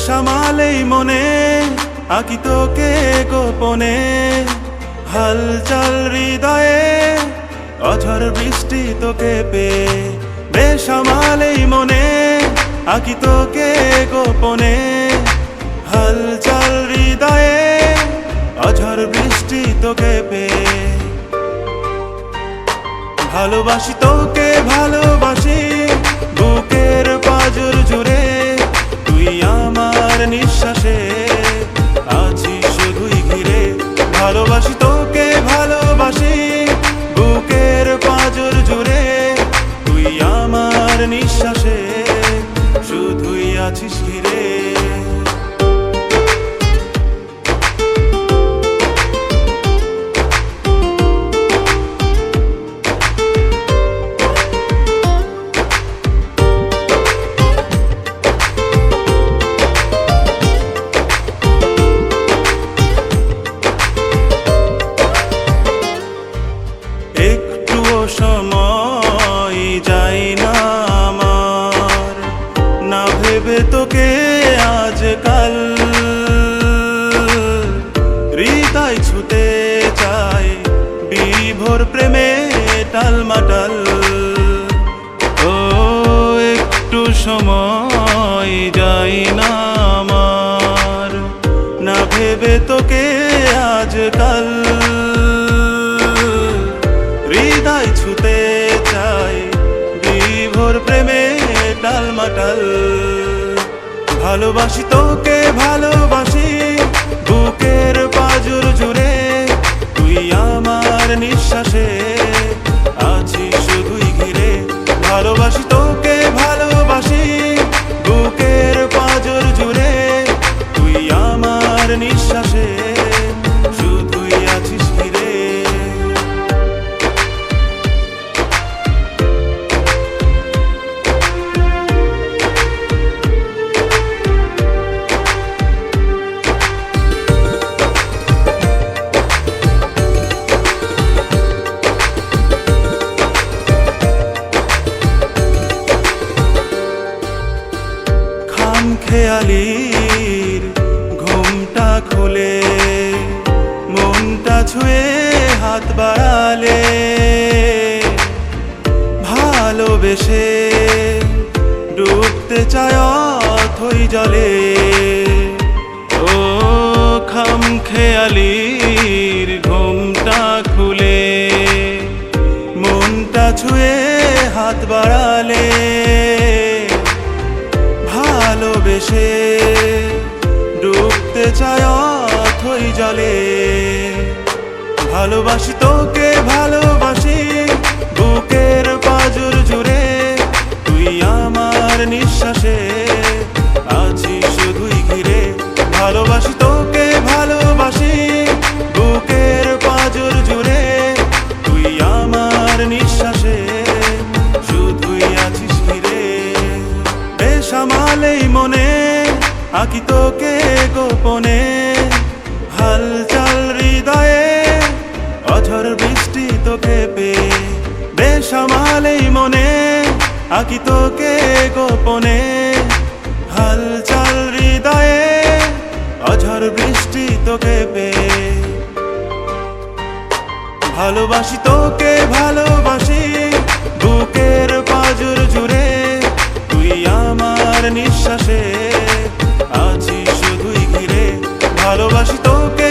বেসামালেই মনে আঁকি তোকে গোপনে, হালচাল হৃদয়ে অঝড় বৃষ্টি তোকে পেয়ে। বেসামালেই মনে আঁকি তোকে গোপনে, হালচাল হৃদয়ে অঝড় বৃষ্টি তোকে পেয়ে। ভালোবাসি তোকে ভালোবাসি বুকের পাঁজর জুড়ে, তুই আমার নিঃশ্বাসে আছিস শুধুই ঘিরে। ভালোবাসি তোকে ভালোবাসি বুকের পাঁজর জুড়ে, তুই আমার নিঃশ্বাসে শুধুই আছিস ঘিরে। সময় যাই না আমার, না ভেবে তোকে আজকাল হৃদয় ছুতে চায় বিভোর প্রেমে টালমাটাল। ও একটু সময় যাই না আমার, না ভেবে তোকে আজকাল হৃদয় ছুতে চাই বিভোর প্রেমে টালমাটাল। ভালোবাসি তোকে ভালোবাসি বুকের পাঁজর জুড়ে, তুই আমার নিঃশ্বাসে আছিস শুধুই ঘিরে। ভালোবাসি তোকে ভালোবাসি বুকের পাঁজর জুড়ে, তুই আমার নিঃশ্বাসে শুধুই আছিস ঘিরে। খেয়ালির ঘুমটা খুলে মনটা ছুঁয়ে হাত বাড়ালে, ভালোবেসে ডুবতে চায় অথই জলে। ও খাম খেয়ালির ঘুমটা খুলে মনটা ছুঁয়ে হাত বাড়ালে, ভালোবেসে ডুবতে চায় অথই জলে। ভালোবাসি তোকে ভালোবাসি বুকের পাঁজর জুড়ে, তুই আমার নিঃশ্বাসে আছিস শুধুই ঘিরে। ভালোবাসি তোকে ভালোবাসি বুকের পাঁজর জুড়ে, তুই আমার নিঃশ্বাসে শুধুই আছিস ঘিরে। বেসামালেই মনে আঁকি তোকে গোপনে, হালচাল হৃদয়ে অঝড় বৃষ্টি তোকে পেয়ে। বেসামালেই মনে আঁকি তোকে গোপনে, হালচাল হৃদয়ে অঝড় বৃষ্টি তোকে পেয়ে। ভালোবাসি তোকে ভালোবাসি বুকের পাঁজর জুড়ে, তুই আমার নিঃশ্বাসে আছিস শুধুই ঘিরে। ভালোবাসি তোকে